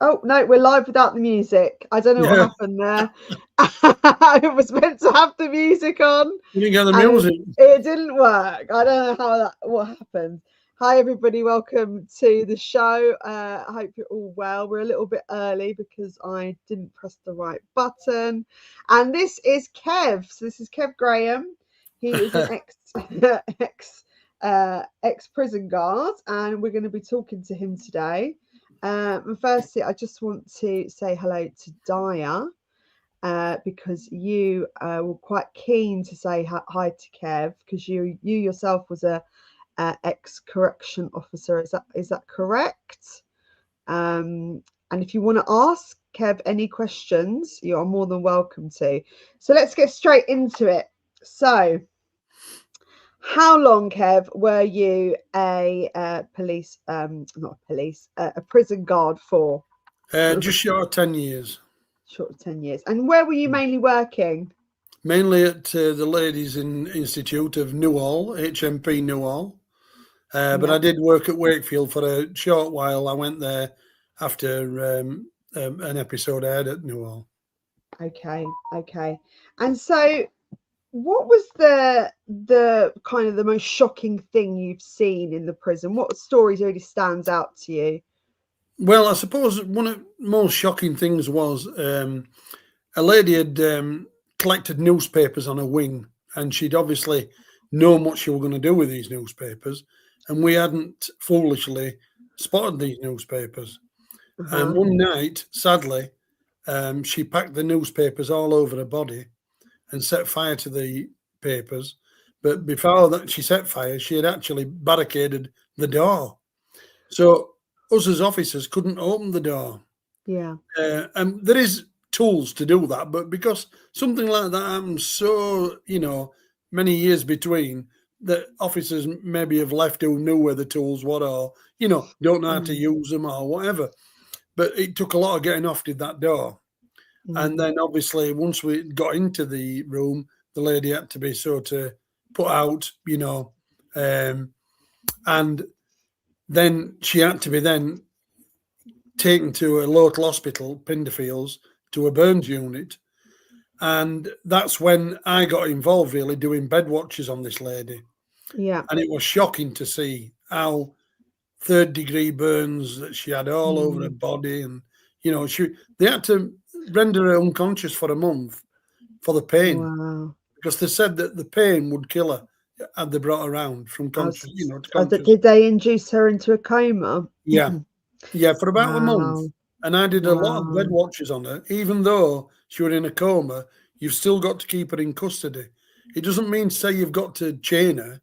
Oh, no, we're live without the music. I don't know what Yeah, happened there. I was meant to have the music on you didn't get the and music. it didn't work. I don't know what happened. Hi, everybody. Welcome to the show. I hope you're all well. We're a little bit early because I didn't press the right button. And this is Kev. So this is Kev Graham. He is an ex prison guard, and we're going to be talking to him today. And firstly, I just want to say hello to Daya because you were quite keen to say hi to Kev because you yourself was a ex correction officer. Is that correct? And if you want to ask Kev any questions, you are more than welcome to. So let's get straight into it. So, how long, Kev, were you a police, not a police, a prison guard for? Just short of 10 years. Short of 10 years. And where were you mainly working? Mainly at the Ladies Institute of Newhall, HMP Newhall. But I did work at Wakefield for a short while. I went there after an episode I had at Newhall. Okay. And so what was the kind of the most shocking thing you've seen in the prison? What stories really stands out to you? Well, I suppose one of the most shocking things was a lady had collected newspapers on a wing, and she'd obviously known what she was going to do with these newspapers, and we hadn't foolishly spotted these newspapers. And one night, sadly, she packed the newspapers all over her body and set fire to the papers. But before that she set fire, she had actually barricaded the door. So us as officers couldn't open the door. Yeah. And there is tools to do that, but because something like that happens so, many years between, that officers maybe have left who knew where the tools were, or, don't know how to use them or whatever. But it took a lot of getting off to that door. And then obviously once we got into the room, the lady had to be sort of put out, and then she had to be then taken to a local hospital, Pinderfields, to a burns unit. And that's when I got involved, really, doing bed watches on this lady. Yeah. And it was shocking to see how third-degree burns that she had all over her body. And, they had to render her unconscious for a month for the pain. Wow. Because they said that the pain would kill her had they brought her around from conscious, to conscious. Did they induce her into a coma? Yeah. Yeah, for about a month. Wow. And I did a lot of bed watches on her. Even though she was in a coma, you've still got to keep her in custody. It doesn't mean to say you've got to chain her,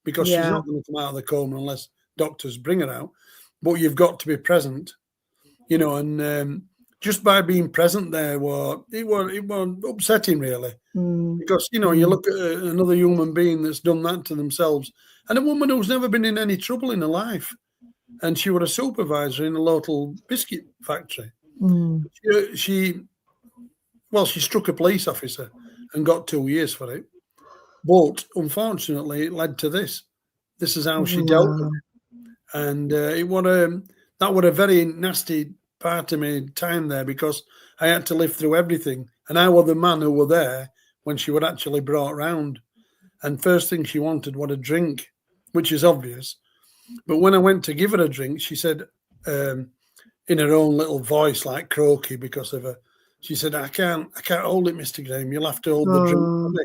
because she's not going to come out of the coma unless doctors bring her out. But you've got to be present, and just by being present there, it was upsetting, really. Because, you look at another human being that's done that to themselves, and a woman who's never been in any trouble in her life. And she was a supervisor in a local biscuit factory. She struck a police officer and got 2 years for it. But unfortunately, it led to this. This is how she dealt with it. And that was a very nasty part of my time there, because I had to live through everything. And I was the man who were there when she was actually brought round. And first thing she wanted was a drink, which is obvious. But when I went to give her a drink, she said, in her own little voice, like croaky because of her, she said, I can't hold it, Mr. Graham. You'll have to hold the drink for me.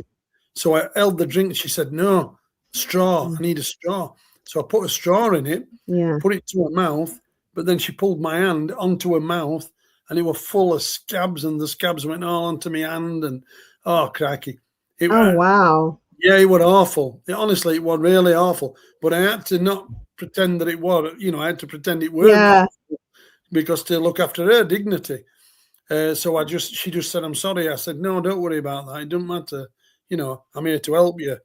So I held the drink. She said, no, straw. I need a straw. So I put a straw in it, put it to her mouth, but then she pulled my hand onto her mouth, and it was full of scabs, and the scabs went all onto my hand, and oh, crikey. Wow. Yeah, it was awful. Honestly, it was really awful. But I had to not pretend that it was, I had to pretend it weren't awful, because to look after her dignity. So she just said, I'm sorry. I said, no, don't worry about that. It doesn't matter. I'm here to help you.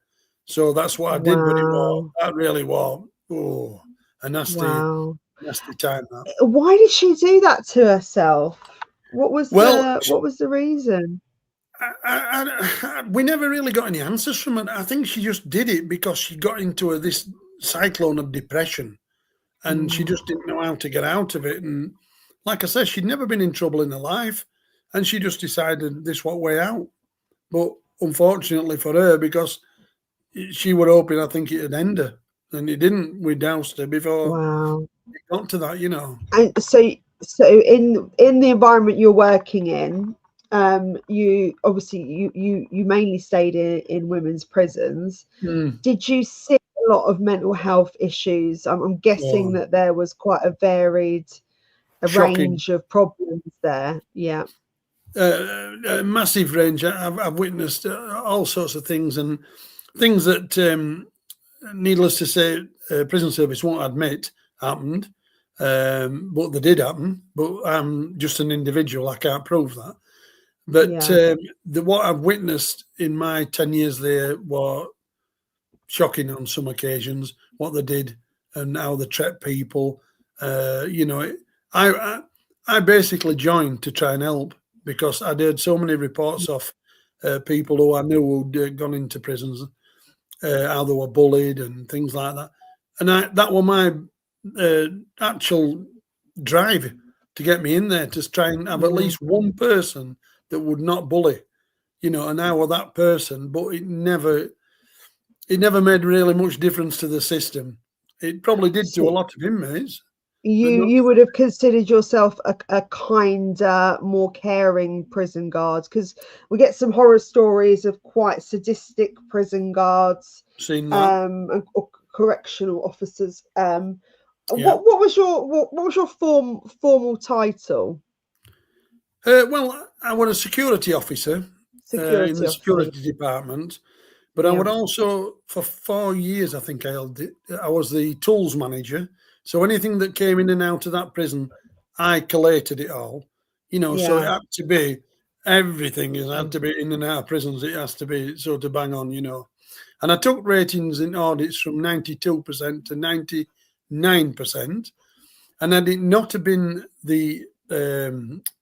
So that's what I did. But that really was a nasty time. That. Why did she do that to herself? What was the reason? We never really got any answers from her. I think she just did it because she got into this cyclone of depression, and she just didn't know how to get out of it. And like I said, she'd never been in trouble in her life, and she just decided this what way out. But unfortunately for her, because she were hoping, I think it'd end her, and it didn't. We doused her before Wow. it got to that, you know. And so in the environment you're working in, you obviously you mainly stayed in women's prisons. Did you see a lot of mental health issues? I'm guessing Oh, that there was quite a shocking. range of problems there. Yeah. A massive range. I've witnessed all sorts of things, and things that, needless to say, prison service won't admit happened, but they did happen. But I'm just an individual; I can't prove that. But Yeah. what I've witnessed in my 10 years there were shocking on some occasions. What they did and how they treat people. You know, I basically joined to try and help, because I'd heard so many reports of people who I knew who'd gone into prisons, how they were bullied and things like that. And that was my actual drive to get me in there, to try and have at Yeah. least one person that would not bully, you know. And I was that person, but it never made really much difference to the system. It probably did to So a lot of inmates, but not. you would have considered yourself a kinder, more caring prison guard, because we get some horror stories of quite sadistic prison guards, Seen that. or correctional officers. Yeah. What was your formal title? Well, I was a security officer in Security the officer. security department, but I Yeah. would also, for 4 years, I think I held it, I was the tools manager. So anything that came in and out of that prison, I collated it all. You know, so it Yeah. had to be, everything is had to be in and out of prisons. It has to be sort of bang on, you know. And I took ratings in audits from 92% to 99%. And had it not have been the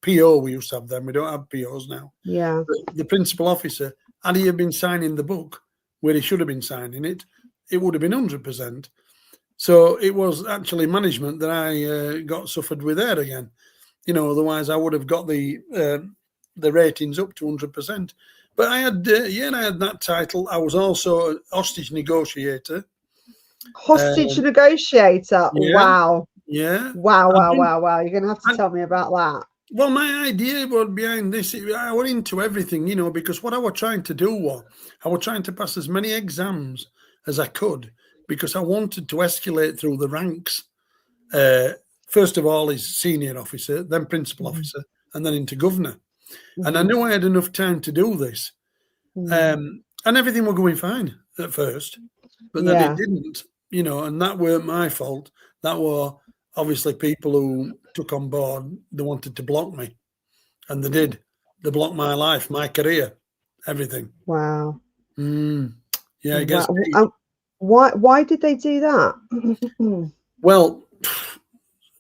PO, we used to have them, we don't have POs now, Yeah. the principal officer, had he have been signing the book where he should have been signing it, it would have been 100%. So it was actually management that I got suffered with there again. You know, otherwise I would have got the ratings up to 100%. But I had, I had that title. I was also a hostage negotiator. Hostage negotiator. Yeah, Wow. yeah. Wow, I've wow, been, wow, wow. You're going to have to I, tell me about that. well, my idea was behind this, I went into everything, you know, because what I was trying to do was, I was trying to pass as many exams as I could, because I wanted to escalate through the ranks. First of all, is senior officer, then principal officer, and then into governor. And I knew I had enough time to do this. And everything was going fine at first, but then it Yeah. didn't, you know, and that weren't my fault. That were obviously people who took on board, they wanted to block me. And they did. They blocked my life, my career, everything. Wow. Yeah, it gets Wow. deep. Why did they do that? Well,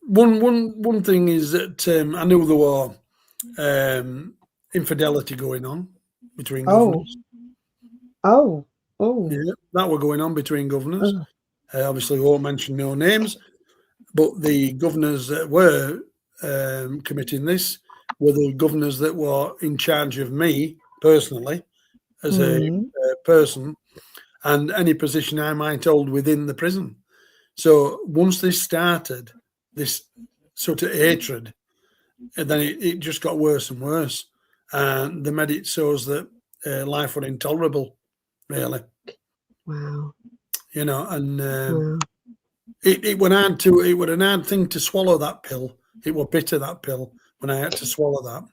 one thing is that I knew there were infidelity going on between Oh. governors. Oh. Oh. Yeah, that were going on between governors. Obviously, we won't mention no names, but the governors that were committing this were the governors that were in charge of me personally as a person, and any position I might hold within the prison. So once this started, this sort of hatred, and then it just got worse and worse, and they made it so that life was intolerable, really. Wow. You know, and Wow. it went hard to, it was an hard thing to swallow that pill. It was bitter, that pill, when I had to swallow that.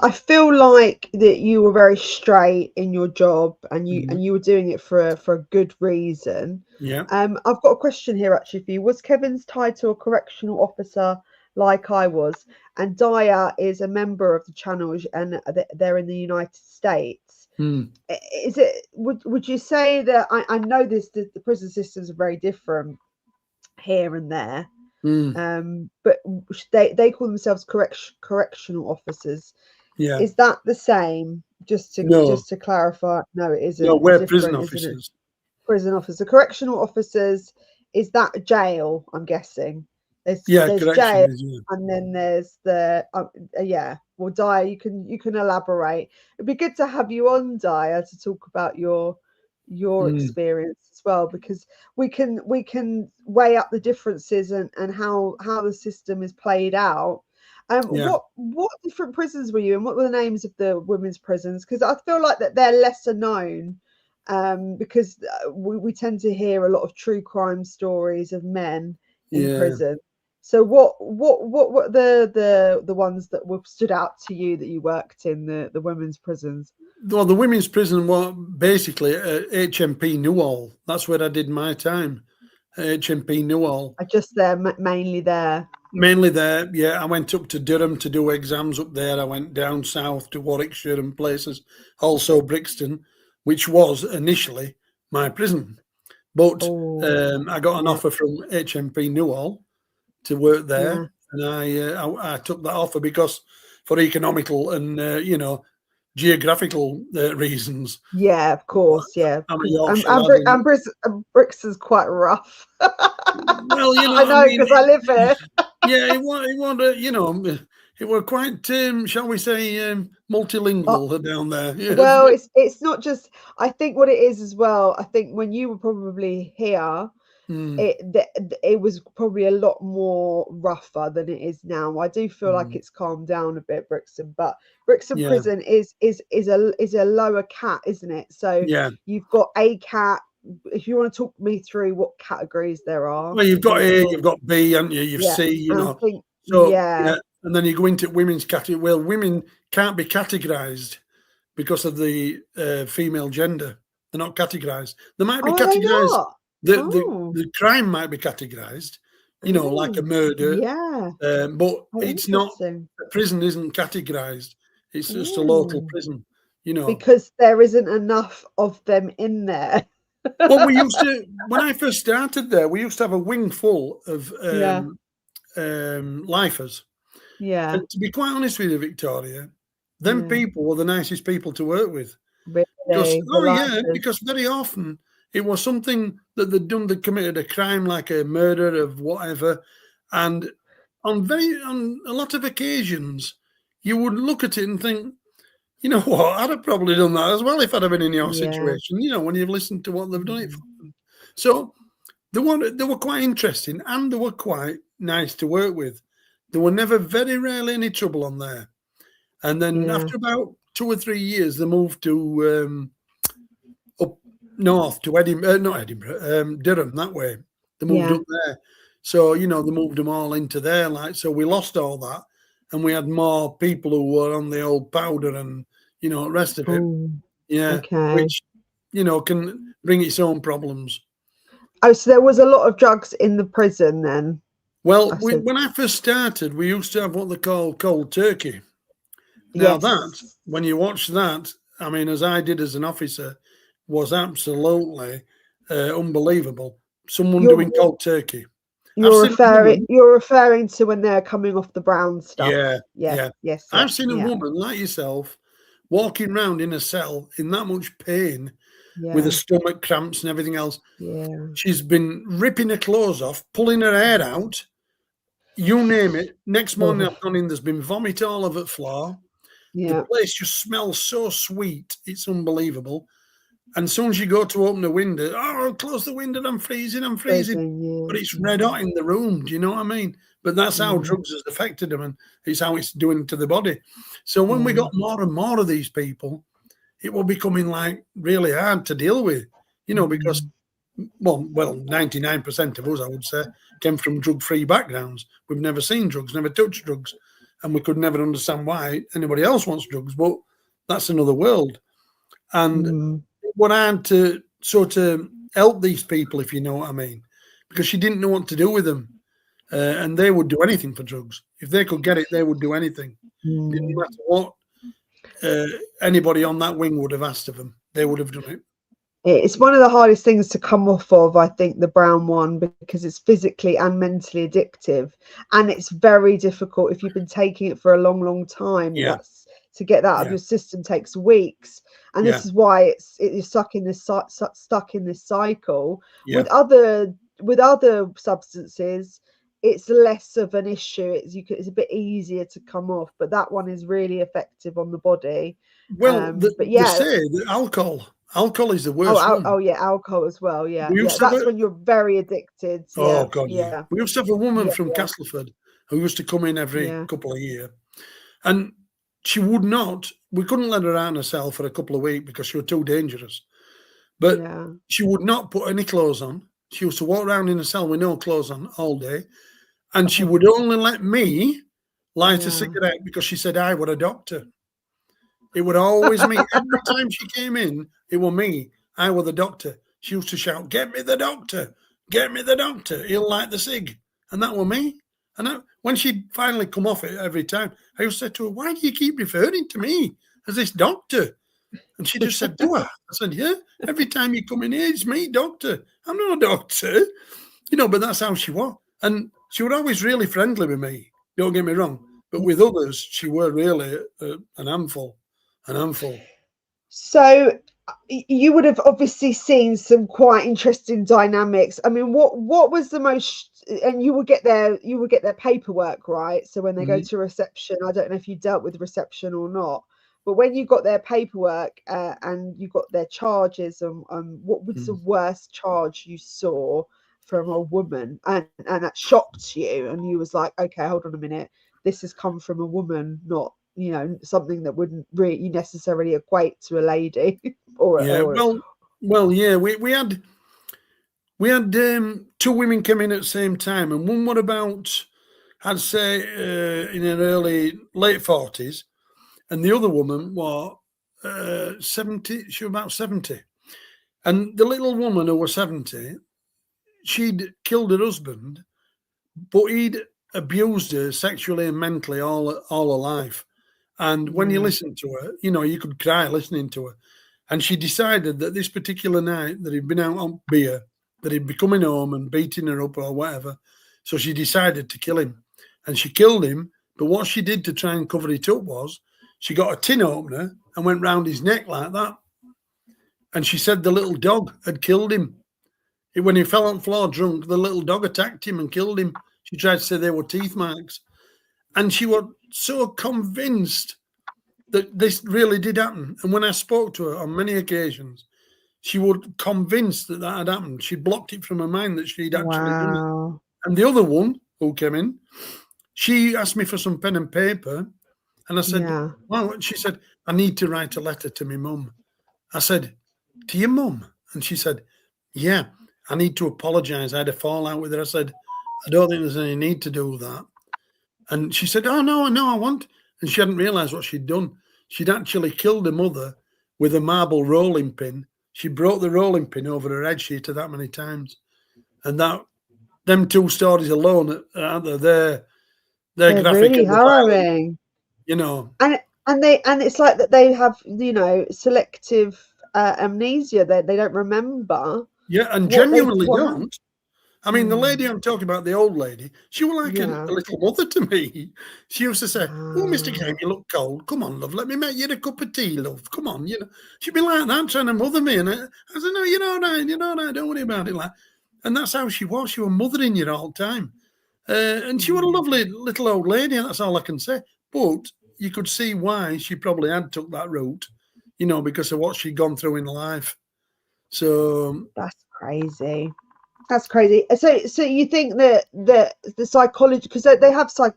I feel like that you were very straight in your job, and you were doing it for a good reason. Yeah. I've got a question here actually for you. Was Kevin's title a correctional officer like I was? And Daya is a member of the channel, and they're in the United States. Is it? Would you say that I know the prison systems are very different here and there? But they call themselves correctional officers. Yeah. Is that the same? Just to clarify, no, it isn't. No, It's we're prison different, isn't it? officers. Prison officer, correctional officers. Is that a jail? I'm guessing. There's jail, corrections. Yeah. and then there's the Well, Dyer, you can elaborate. It'd be good to have you on, Dyer, to talk about your experience as well, because we can weigh up the differences and how the system is played out. Yeah. What different prisons were you in? What were the names of the women's prisons? Because I feel like that they're lesser known, because we tend to hear a lot of true crime stories of men in Yeah. prison. So what were the ones that were stood out to you that you worked in the women's prisons? Well, the women's prison was basically HMP Newhall. That's where I did my time. HMP Newhall. I just there mainly there. Mainly there, yeah. I went up to Durham to do exams up there. I went down south to Warwickshire and places, also Brixton, which was initially my prison. But I got an offer from HMP Newhall to work there, and I took that offer because for economical and geographical reasons. Yeah, of course, yeah. I'm a Yorkshire lad. Brixton's quite rough. Well, I know because I live here. Yeah, it was, it were quite, shall we say, multilingual down there. Yes. Well, it's not just. I think what it is as well. I think when you were probably here, it was probably a lot more rougher than it is now. I do feel like it's calmed down a bit, Brixton, but Brixton Prison is a lower cat, isn't it? So you've got a cat. If you want to talk me through what categories there are, well, you've got A, you've got B, haven't you? You've C, you know. And then you go into women's category. Well, women can't be categorized because of the female gender. They're not categorized. They might be categorized. The crime might be categorized, like a murder. Yeah. But it's not. The prison isn't categorized. It's just a local prison, because there isn't enough of them in there. Well, we used to, when I first started there, we used to have a wing full of lifers. Yeah. And to be quite honest with you, Victoria, them people were the nicest people to work with. Really? Because very often it was something that they'd committed a crime like a murder of whatever. And on a lot of occasions, you would look at it and think, you know what, I'd have probably done that as well if I'd have been in your situation, when you've listened to what they've done it for them. So they were quite interesting and they were quite nice to work with. There were never, very rarely, any trouble on there. And then after about 2 or 3 years, they moved to up north to Durham, that way. They moved up there. So, they moved them all into there. So we lost all that. And we had more people who were on the old powder and, the rest of it. Which, can bring its own problems. Oh, so there was a lot of drugs in the prison then? Well, when I first started, we used to have what they call cold turkey. Now when you watch that, I mean, as I did as an officer, was absolutely unbelievable. Someone doing cold turkey. You're referring to when they're coming off the brown stuff. Yes. I've seen a woman like yourself walking around in a cell in that much pain with her stomach cramps and everything else. Yeah. She's been ripping her clothes off, pulling her hair out, you name it. Next morning I've gone in, there's been vomit all over the floor. The place just smells so sweet, it's unbelievable. And as soon as you go to open the window, I'll close the window, I'm freezing. But it's red hot in the room, do you know what I mean? But that's how drugs has affected them, and it's how it's doing to the body. So when we got more and more of these people, it was becoming like really hard to deal with, because, well, 99% of us, I would say, came from drug-free backgrounds. We've never seen drugs, never touched drugs, and we could never understand why anybody else wants drugs, but that's another world. And what I had to sort of help these people, if you know what I mean, because she didn't know what to do with them. And they would do anything for drugs. If they could get it, they would do anything. Didn't matter what anybody on that wing would have asked of them. They would have done it. It's one of the hardest things to come off of, I think, the brown one, because it's physically and mentally addictive. And it's very difficult if you've been taking it for a long, long time. To get that out of your system takes weeks. And this is why you're stuck in this cycle. With other substances, it's less of an issue. It's a bit easier to come off, but that one is really effective on the body. Well, But they yeah, say that alcohol is the worst one. oh yeah, alcohol as well. Yeah, We yeah, used to have that's when you're very addicted. oh Yeah, God, yeah. yeah, We used to have a woman yeah, from Castleford who used to come in every yeah, couple of years, and she would not. We couldn't let her out in her cell for a couple of weeks because she was too dangerous. But yeah. she would not put any clothes on. She used to walk around in a cell with no clothes on all day, and she Oh, would only let me light a yeah. cigarette because she said I were a doctor. It would always me. Every time she came in, it was me. I were the doctor. She used to shout, "Get me the doctor! Get me the doctor! He'll light the cig." And that were me. And when she'd finally come off it every time, I used to say to her, "Why do you keep referring to me as this doctor?" And she just said, "Do I?" I said, "Yeah. Every time you come in here, it's me, doctor. I'm not a doctor." But that's how she was. And she was always really friendly with me. Don't get me wrong. But with others, she were really an handful. An handful. So you would have obviously seen some quite interesting dynamics. I mean, what was the most? And you will get their paperwork, right? So when they go Mhm. to reception, I don't know if you dealt with reception or not, but when you got their paperwork and you got their charges, and what was the Mm. worst charge you saw from a woman, and that shocked you, and you was like, okay, hold on a minute, this has come from a woman, not something that wouldn't really necessarily equate to a lady Yeah. or Well. Yeah. We had two women come in at the same time, and one were about, I'd say, in her late 40s, and the other woman was 70. She was about 70, and the little woman who was 70, she'd killed her husband, but he'd abused her sexually and mentally all her life. And when you yeah, listen to her, you could cry listening to her. And she decided that this particular night that he'd been out on beer, that he'd be coming home and beating her up or whatever. So she decided to kill him. And she killed him. But what she did to try and cover it up was she got a tin opener and went round his neck like that. And she said the little dog had killed him. When he fell on the floor drunk, the little dog attacked him and killed him. She tried to say they were teeth marks. And she was so convinced that this really did happen. And when I spoke to her on many occasions, she was convinced that had happened. She blocked it from her mind that she'd actually done it. wow, And the other one who came in, she asked me for some pen and paper. And I said, yeah, well, she said, I need to write a letter to my mum. I said, to your mum? And she said, yeah, I need to apologise. I had a fallout with her. I said, I don't think there's any need to do that. And she said, oh, no, I want. And she hadn't realised what she'd done. She'd actually killed her mother with a marble rolling pin. She broke the rolling pin over her head. She'd that many times. And them two stories alone, they're they're graphic really and they're violent, harrowing. you know. And it's like that they have selective amnesia. They don't remember Yeah, and what they genuinely what happened. don't. I mean, the Mm, lady I'm talking about, the old lady, she was like yeah, a little mother to me. She used to say, oh, Mr. wow. Game, you look cold. Come on, love. Let me make you a cup of tea, love. Come on. She'd be like that, trying to mother me. And I said, no, you're all right. You're all right. Don't worry about it. And that's how she was. She was mothering you all the time. And she was a Mm. lovely little old lady. That's all I can say. But you could see why she probably had took that route, because of what she'd gone through in life. So, That's crazy. That's crazy. So you think that the psychology, because they have to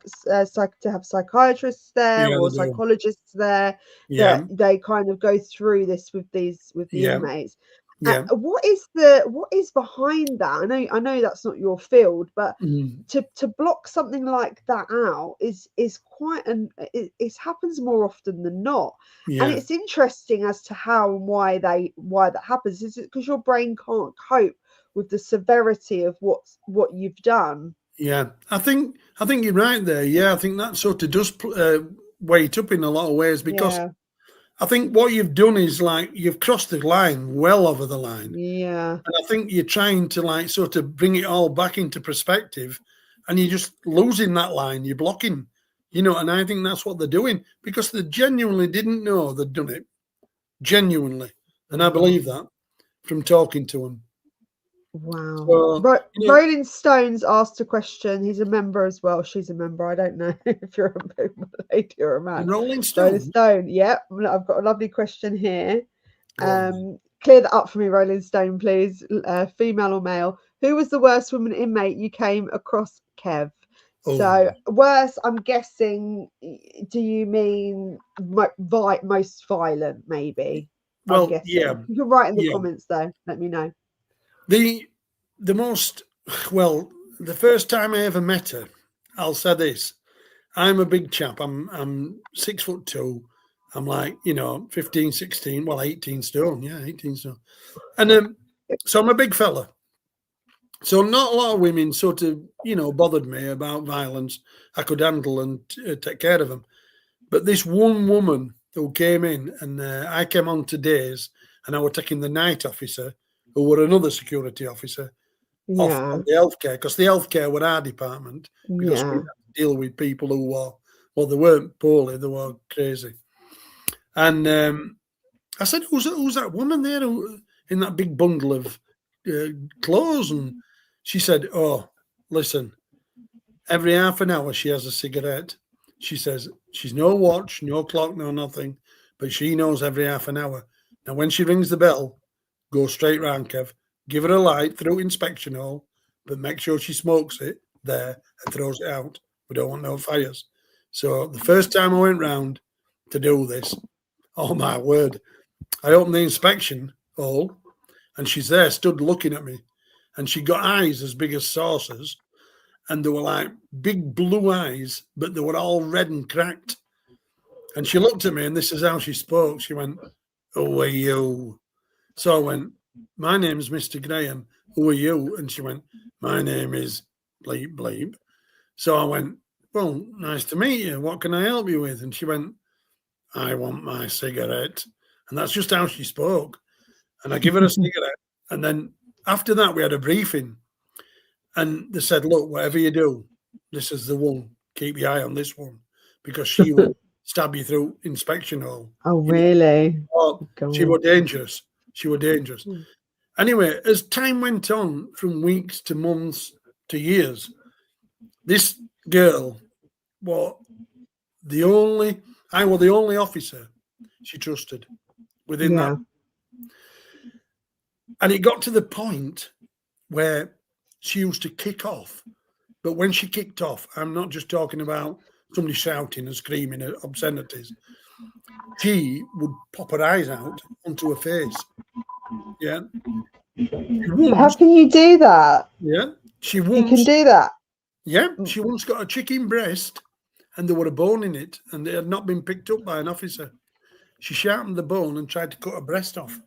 have psychiatrists there yeah, or they do. psychologists there, that Yeah, they kind of go through this with the yeah, inmates. yeah. What is behind that? I know that's not your field, but Mm, to block something like that out is quite it happens more often than not. And yeah, it's interesting as to how and why that happens. Is it because your brain can't cope with the severity of what you've done? yeah. I think you're right there. Yeah, I think that sort of does weigh it up in a lot of ways because Yeah, I think what you've done is like you've crossed the line, well over the line, yeah, and I think you're trying to like sort of bring it all back into perspective, and you're just losing that line. You're blocking, and I think that's what they're doing because they genuinely didn't know they'd done it, genuinely, and I wow. believe that from talking to them. Wow. So, Rolling Stones asked a question. He's a member as well. She's a member. I don't know if you're a lady or a man. Rolling Rolling Stone. Stone. Yep. I've got a lovely question here. On, Clear that up for me, Rolling Stone, please. Female or male? Who was the worst woman inmate you came across, Kev? So worse, I'm guessing. Do you mean most violent? Maybe. well, I'm guessing. yeah. You can write in the comments though. Let me know. The most, well, the first time I ever met her, I'll say this: I'm a big chap. I'm 6'2". I'm like 15, 16, well 18 stone. Yeah, 18 stone. And so I'm a big fella. So not a lot of women sort of bothered me about violence. I could handle and take care of them. But this one woman who came in, and I came on to days, and I was taking the night officer, who were another security officer, off on the healthcare, because the healthcare were our department, because we had to deal with people who were, well, they weren't poorly, they were crazy. And I said, who's that woman there in that big bundle of clothes? And she said, oh, listen, every half an hour she has a cigarette. She says she's no watch, no clock, no nothing, but she knows every half an hour. Now, when she rings the bell, go straight round, Kev. Give her a light through inspection hall, but make sure she smokes it there and throws it out. We don't want no fires. So the first time I went round to do this, oh my word, I opened the inspection hall and she's there, stood looking at me, and she got eyes as big as saucers, and they were like big blue eyes, but they were all red and cracked. And she looked at me, and this is how she spoke. She went, "Who are you?" So I went, "My name's Mr. Graham. Who are you?" And she went, "My name is bleep bleep." So I went, "Well, nice to meet you. What can I help you with?" And she went, "I want my cigarette." And that's just how she spoke. And I give her a cigarette. And then after that, we had a briefing. And they said, "Look, whatever you do, this is the one. Keep your eye on this one, because she will stab you through inspection hall." Oh, really? She was dangerous. She was dangerous. Anyway, as time went on, from weeks to months to years, this girl was I was the only officer she trusted within that. And it got to the point where she used to kick off. But when she kicked off, I'm not just talking about somebody shouting and screaming at obscenities. She would pop her eyes out onto her face. Yeah. How can you do that? Yeah. You can do that. Yeah. She once got a chicken breast and there were a bone in it and it had not been picked up by an officer. She sharpened the bone and tried to cut her breast off.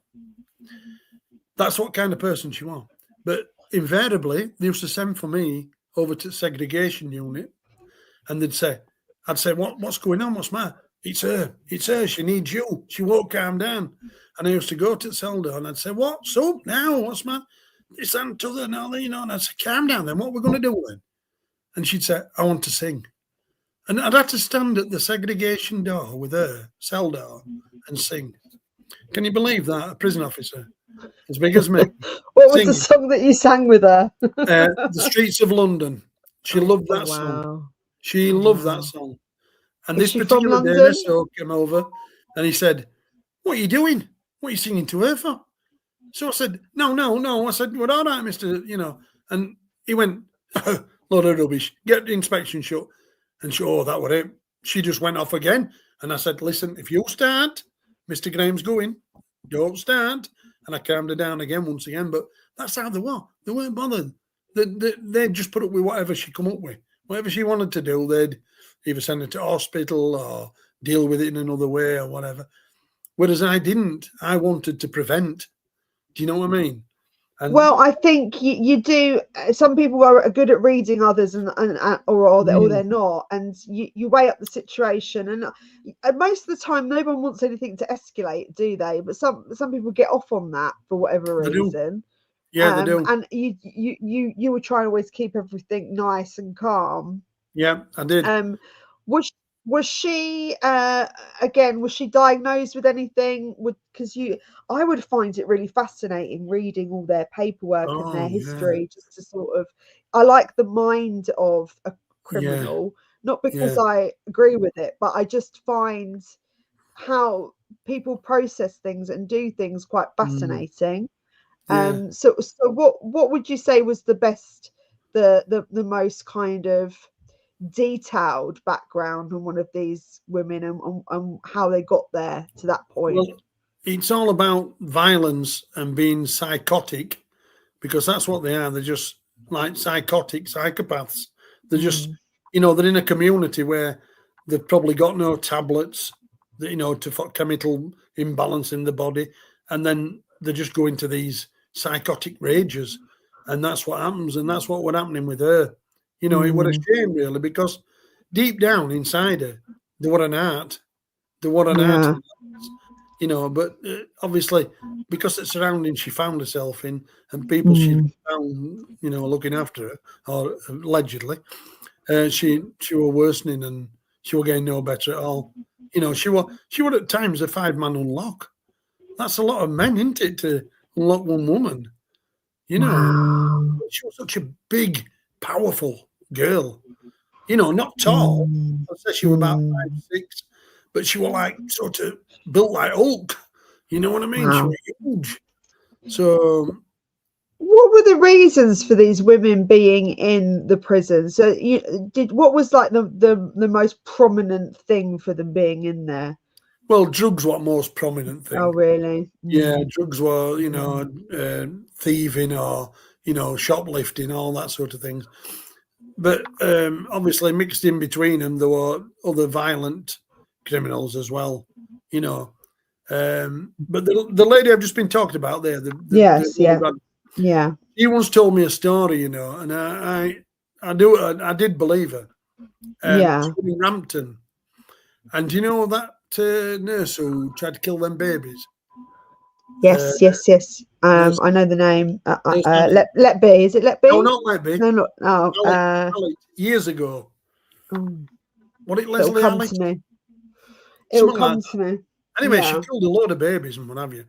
That's what kind of person she was. But invariably, they used to send for me over to segregation unit, and I'd say, what's going on? What's the matter? It's her. She needs you. She won't calm down. And I used to go to the cell door and I'd say, what's up now? What's the matter? It's that to the, and I'd say, calm down then. What are we going to do then? And she'd say, I want to sing. And I'd have to stand at the segregation door with her, cell door, and sing. Can you believe that? A prison officer as big as me. What was the song that you sang with her? The Streets of London. She loved that song. She loved that song. And this particular day, Nesso came over and he said, "What are you doing? What are you singing to her for?" So I said, No. I said, "Well, all right, Mr. And he went, "Load of rubbish. Get the inspection shut." And that were it. She just went off again. And I said, "Listen, if you start, Mr. Graham's going. Don't start." And I calmed her down again once again. But that's how they were. They weren't bothered. They'd just put up with whatever she come up with. Whatever she wanted to do, they'd either send her to hospital or deal with it in another way or whatever. Whereas I didn't. I wanted to prevent. Do you know what I mean? Well, I think you do. Some people are good at reading others, or they're not, and you weigh up the situation. And most of the time, no one wants anything to escalate, do they? But some people get off on that for whatever reason. Yeah, they do. And you were trying to always keep everything nice and calm. Yeah, I did. Was she again? Was she diagnosed with anything? Because I would find it really fascinating reading all their paperwork and Oh their yeah, history, just to sort of. I like the mind of a yeah, criminal, not because yeah, I agree with it, but I just find how people process things and do things quite mm, fascinating. yeah. So what would you say was the best, the most kind of detailed background on one of these women, and how they got there to that point? Well, it's all about violence and being psychotic because that's what they are. They're just like psychotic psychopaths. They're just, Mm, they're in a community where they've probably got no tablets, that, to for chemical imbalance in the body, and then they just go into these psychotic rages, and that's what happens, and that's what was happening with her. It was mm, a shame really because deep down inside her, there were an art, there were an art, yeah. but obviously because the surroundings she found herself in and people she Mm, found, looking after her, or allegedly, she were worsening and she were getting no better at all. She were at times a 5-man unlock. That's a lot of men, isn't it, to unlock one woman? You know, wow. she was such a big, powerful girl. Not tall. Mm, I'd say she was about mm, 5'6", but she was like sort of built like Hulk. You know what I mean? She wow. was huge. So What were the reasons for these women being in the prison? So what was like the most prominent thing for them being in there? well, drugs were most prominent Oh, thing. really? Yeah, Mm, drugs were, mm, thieving or, shoplifting, all that sort of things. But obviously, mixed in between them, there were other violent criminals as well, you know. But the lady I've just been talking about there, the yes, one yeah, who had, yeah, she once told me a story, and I did believe her. She yeah. was in Rampton, and do you know that nurse who tried to kill them babies? Uh, Yes, yes, yes. nurse, I know the name. nurse Ali. Let be. Is it Let No, be? not Libby. No, not. Oh, Ali, years ago. oh, What it it'll Leslie come Ali? to me. It'll Something like come that. to me. Anyway, she Yeah. killed a load of babies and what have you.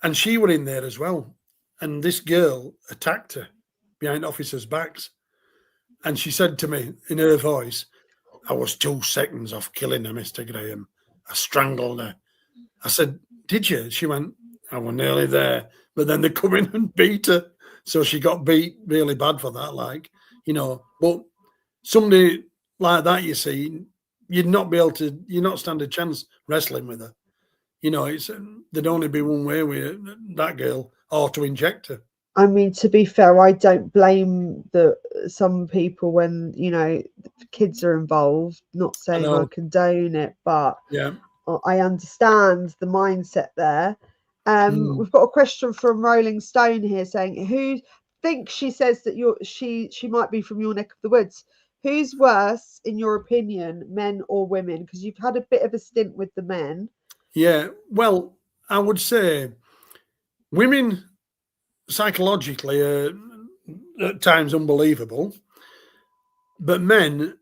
And she were in there as well. And this girl attacked her behind officers' backs. And she said to me in her voice, I was 2 seconds off killing her, Mr. Graham. I strangled her. I said, did you? She went, I was nearly there. But then they come in and beat her. So she got beat really bad for that, But somebody like that, you see, you'd not stand a chance wrestling with her. It's there'd only be one way with that girl, or to inject her. I mean, to be fair, I don't blame the some people when kids are involved. Not I saying I know. condone it, but Yeah. I understand the mindset there. Mm. We've got a question from Rolling Stone here saying, "Who thinks she says that she might be from your neck of the woods? Who's worse, in your opinion, men or women? Because you've had a bit of a stint with the men." Yeah. Well, I would say women psychologically are at times unbelievable, but men,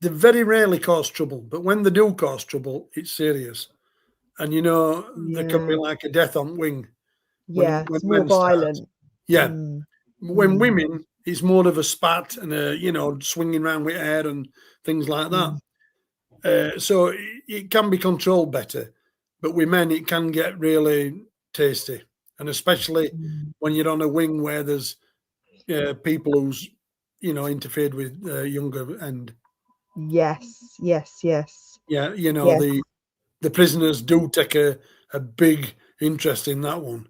they very rarely cause trouble. But when they do cause trouble, it's serious. And there can be Yeah, like a death on wing yeah, when it's more men start. violent. Yeah. Mm, When mm, women, it's more of a spat and swinging around with hair and things like that. mm, So it can be controlled better, but with men it can get really tasty, and especially mm. when you're on a wing where there's people who's interfered with younger end. Yes, yes, yes, Yeah, yes, the prisoners do take a big interest in that one,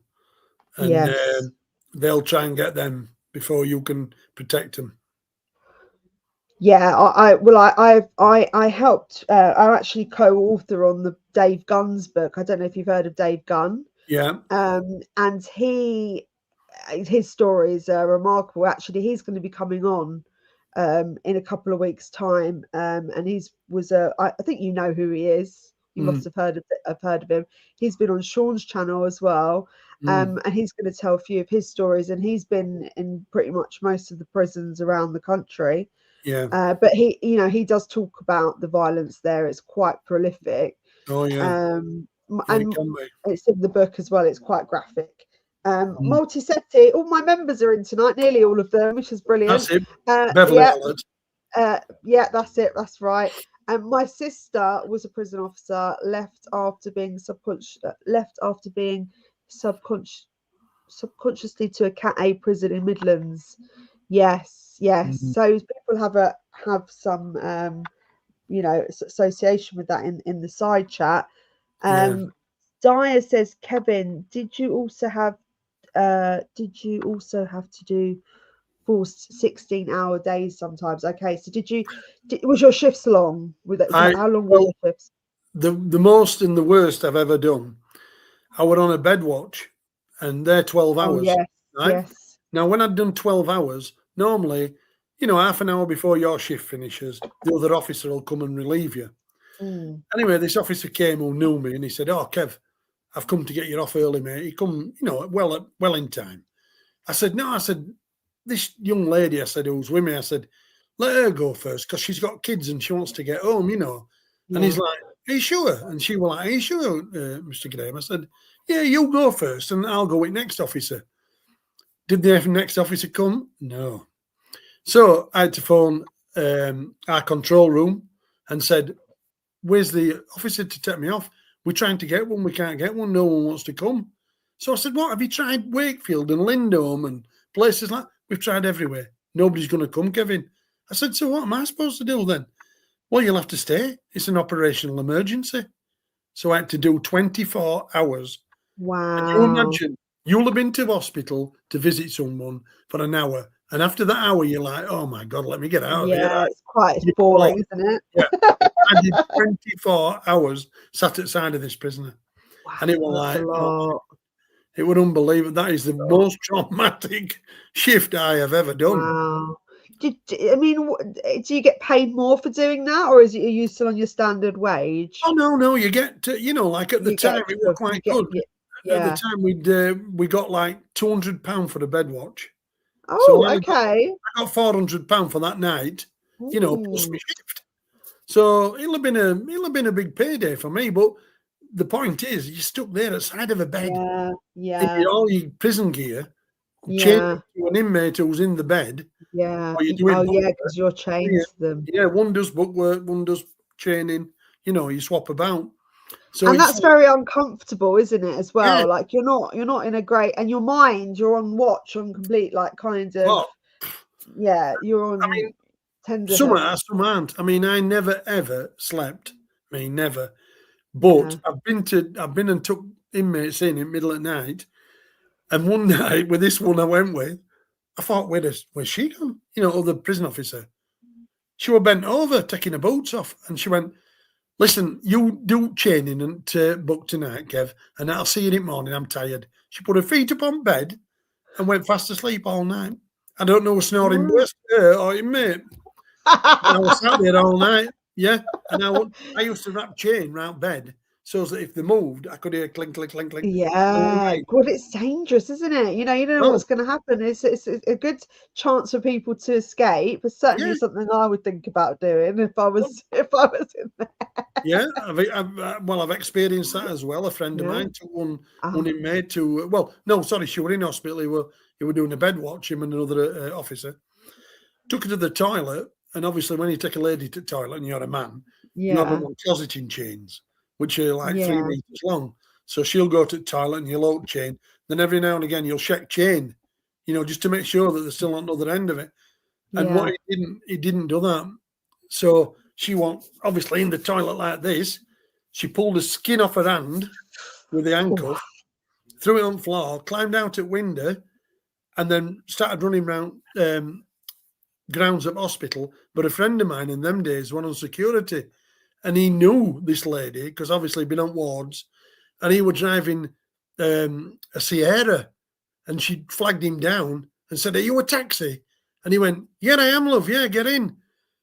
and yes. they'll try and get them before you can protect them. Yeah, I helped. I'm actually co-author on the Dave Gunn's book. I don't know if you've heard of Dave Gunn. Yeah. And his stories are remarkable. Actually, he's going to be coming on in a couple of weeks' time. And I think you know who he is. You must Mm, have heard of him. He's been on Sean's channel as well. mm, And he's going to tell a few of his stories. And he's been in pretty much most of the prisons around the country. Yeah. But he does talk about the violence there. It's quite prolific. Oh yeah. And it can be. it's in the book as well. It's quite graphic. Mm. Multiseti, all my members are in tonight, nearly all of them, which is brilliant. That's it. Beverly Yeah, Alert. yeah, that's it. That's right. And my sister was a prison officer, left after being subconsciously to a Cat A prison in Midlands. Yes. Mm. So people have some association with that in the side chat. Yeah. Dyer says, Kevin, did you also have to do forced 16-hour days sometimes? Okay, so was your shifts long? How long were your shifts? The most and the worst I've ever done, I were on a bed watch, and they're 12 Oh hours. yes, Right? yes. Now, when I'd done 12 hours, normally, half an hour before your shift finishes, the other officer will come and relieve you. Mm. Anyway, this officer came who knew me, and he said, "Oh, Kev, I've come to get you off early, mate." He come, well in time. I said, "No," I said, "this young lady," I said, "who's with me," I said, "let her go first because she's got kids and she wants to get home, Yeah. And he's like, "Are you sure?" And she was like, "Are you sure, Mr. Graham?" I said, "Yeah, you go first and I'll go with next officer." Did the next officer come? No. So I had to phone our control room and said, "Where's the officer to take me off? We're trying to get one. We can't get one. No one wants to come." So I said, "What? Have you tried Wakefield and Lindholme and places like that?" "We've tried everywhere. Nobody's going to come, Kevin." I said, "So what am I supposed to do then?" "Well, you'll have to stay. It's an operational emergency." So I had to do 24 hours. And you Wow. imagine, you'll have been to hospital to visit someone for an hour. And after that hour, you're like, "Oh my God, let me get out of here." Yeah, it's boring, isn't it? Yeah. I did 24 hours sat outside of this prisoner. Wow, And it was that's a like, oh, lot. it was unbelievable. That is the most traumatic shift I have ever done. Wow. Do you get paid more for doing that, or are you still on your standard wage? Oh, no, you get to, like at the time, it was quite good. At the Yeah. time, we got like £200 for the bed watch. Oh, So I okay. got £400 for that night, plus my Ooh. shift. So it'll have been a big payday for me. But the point is, you're stuck there at the side of a bed in Yeah, all your prison gear, chained yeah, to an inmate who's in the bed, yeah. or you're doing Oh, book yeah, work. because you're chained Yeah, to them. yeah, one does book work, one does training. You swap about. So And it's that's very uncomfortable, isn't it, as yeah. well? Like you're not in a great, and your mind, you're on watch, on complete, like kind of, Oh, you're I on mean, some tenterhooks. are, some aren't. I mean, I never ever slept. I mean, never. But Yeah. I've been and took inmates in middle of the night, and one night with this one I went with, I thought, where's she gone? Other prison officer. She was bent over taking her boots off, and she went, "Listen, you do training and book tonight, Kev, and I'll see you in the morning. I'm tired." She put her feet up on bed and went fast asleep all night. I don't know, snoring Wow. worse, her or your mate. I was sat there all night, yeah. And I used to wrap chain round bed so that if they moved, I could hear clink, clink, clink, clink all Yeah, night. God, it's dangerous, isn't it? You don't know Oh, what's going to happen. It's a good chance for people to escape. It's certainly yeah. something I would think about doing if I was in there. Yeah, I've experienced that as well. A friend of Yeah. mine took one Oh, inmate to. Well, no, sorry, she were in hospital. He were doing a bed watch. Him and another officer took her to the toilet, and obviously, when you take a lady to the toilet and you're a man, you have them yeah, on closeting chains, which are like 3 yeah, meters long. So she'll go to the toilet and you'll out chain. Then every now and again you'll check chain, just to make sure that they're still on the other end of it. And what yeah. he didn't do that. So she went obviously in the toilet like this. She pulled the skin off her hand with the Oh, handcuff, threw it on the floor, climbed out at window, and then started running around grounds at hospital. But a friend of mine in them days went on security, and he knew this lady because obviously he'd been on wards, and he was driving a Sierra, and she flagged him down and said, "Are you a taxi?" And he went, "Yeah, I am, love. Yeah, get in."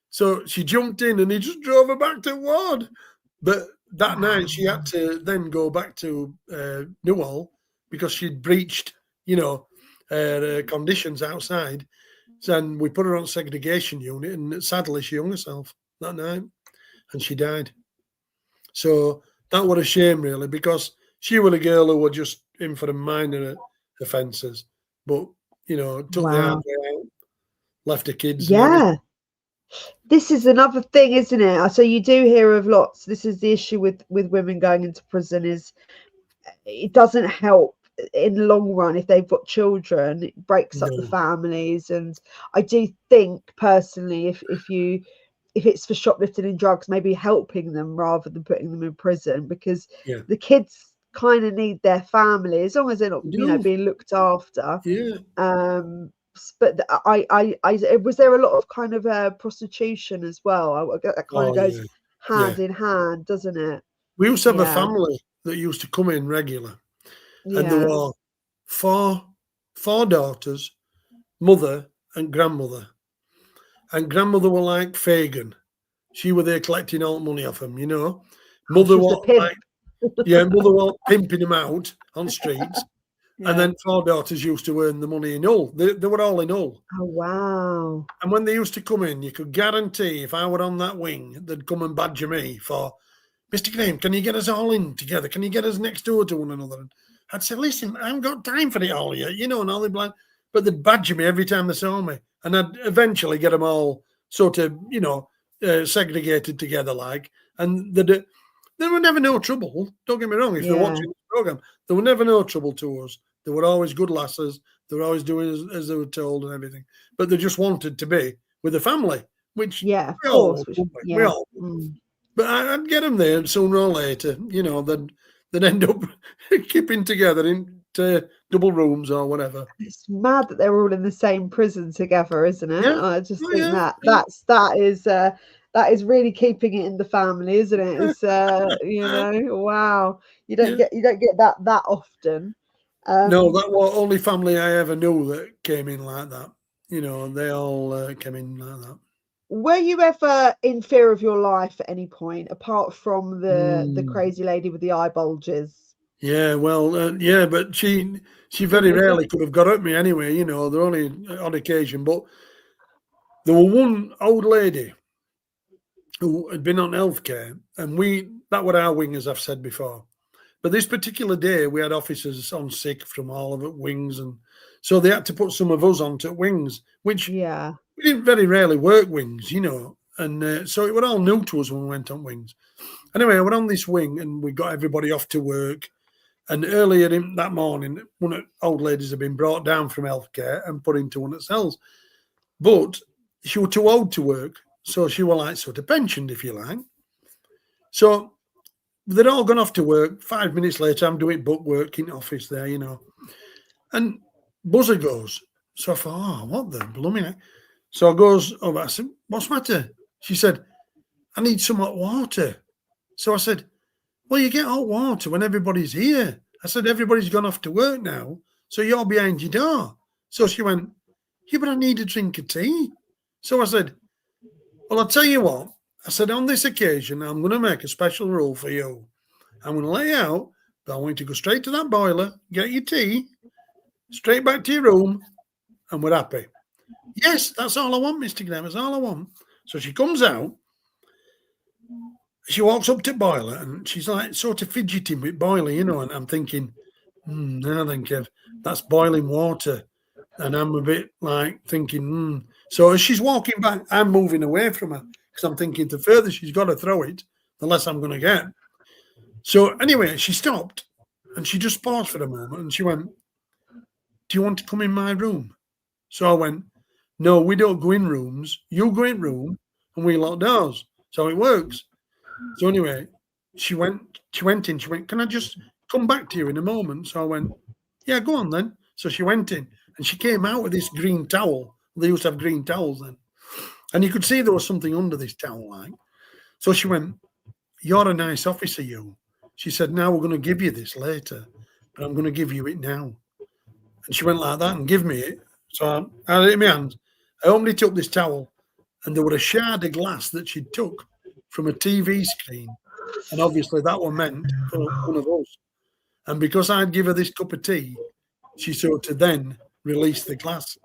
So she jumped in and he just drove her back to ward. But that night she wow. had to then go back to Newhall because she'd breached, conditions outside. And we put her on segregation unit, and sadly she hung herself that night, and she died. So that was a shame, really, because she was a girl who was just in for the minor offences, but took the hard Wow. way out, left her kids and everything. Yeah. This is another thing, isn't it? So you do hear of lots. This is the issue with women going into prison, is it doesn't help in the long run if they've got children. It breaks up the No, families. And I do think personally, if it's for shoplifting and drugs, maybe helping them rather than putting them in prison, because yeah, the kids kind of need their family as long as they're not, you do, being looked after. yeah. But I was there a lot of kind of prostitution as well. That kind of Oh, goes yeah, yeah. hand in hand, doesn't it? We used to have a Yeah, family that used to come in regular, and there yeah. were four daughters, mother and grandmother. And grandmother were like Fagin. She were there collecting all the money off him, Oh, Mother she was the was pimp. like, yeah, mother was pimping him out on streets. And Yeah. then four daughters used to earn the money in Hull. They were all in Hull. Oh wow. And when they used to come in, you could guarantee if I were on that wing, they'd come and badger me for, Mr. Graham, can you get us all in together? Can you get us next door to one another? And I'd say, listen, I haven't got time for it all yet, and all they'd be like, but they'd badger me every time they saw me. And I'd eventually get them all sort of, segregated together like, and there were never no trouble. Don't get me wrong, if they're Yeah. watching the programme, there were never no trouble to us. They were always good lasses. They were always doing as they were told and everything. But they just wanted to be with a family, which Yeah, of we all course. would, we Yeah. all would. But I'd get them there sooner or later. They'd end up keeping together into double rooms or whatever. It's mad that they're all in the same prison together, isn't it? Yeah. I just Oh, think yeah. that is really keeping it in the family, isn't it? It's wow. You don't get that often. No, that was only family I ever knew that came in like that. They all came in like that. Were you ever in fear of your life at any point, apart from the crazy lady with the eye bulges? Yeah, well, yeah, but she very rarely could have got at me anyway. They're only on occasion. But there was one old lady who had been on healthcare, and that were our wing, as I've said before. But this particular day, we had officers on sick from all of it wings, and so they had to put some of us onto wings, which we didn't very rarely work wings, and so it was all new to us when we went on wings. Anyway, I went on this wing, and we got everybody off to work. And earlier that morning, one of the old ladies had been brought down from healthcare and put into one of the cells, but she was too old to work, so she was like sort of pensioned, if you like. So they'd all gone off to work. 5 minutes later, I'm doing book work in the office there, and buzzer goes. So I thought, oh, what the blooming? So I goes over. I said, what's the matter? She said, I need some hot water. So I said, well, you get hot water when everybody's here. I said, everybody's gone off to work now, so you're behind your door. So she went, yeah, but I need a drink of tea. So I said, well, I'll tell you what. I said, on this occasion, I'm going to make a special rule for you. I'm going to let you out, but I want you to go straight to that boiler, get your tea, straight back to your room, and we're happy. Yes, that's all I want, Mr. Graham. That's all I want. So she comes out. She walks up to boiler, and she's like sort of fidgeting with boiler, and I'm thinking, now then, Kev, that's boiling water. And I'm a bit like thinking, So as she's walking back, I'm moving away from her because I'm thinking the further she's got to throw it, the less I'm going to get. So anyway, she stopped and she just paused for a moment and she went, do you want to come in my room? So I went, no, we don't go in rooms. You go in room and we lock doors. So it works. So anyway, she went in. She went, can I just come back to you in a moment? So I went, yeah, go on then. So she went in and she came out with this green towel. They used to have green towels then. And you could see there was something under this towel like. So she went, you're a nice officer, you. She said, now we're going to give you this later, but I'm going to give you it now. And she went like that and give me it. So I had it in my hand. I only took this towel and there were a shard of glass that she took from a TV screen. And obviously that was meant for one of us. And because I'd give her this cup of tea, she sort of then released the glass.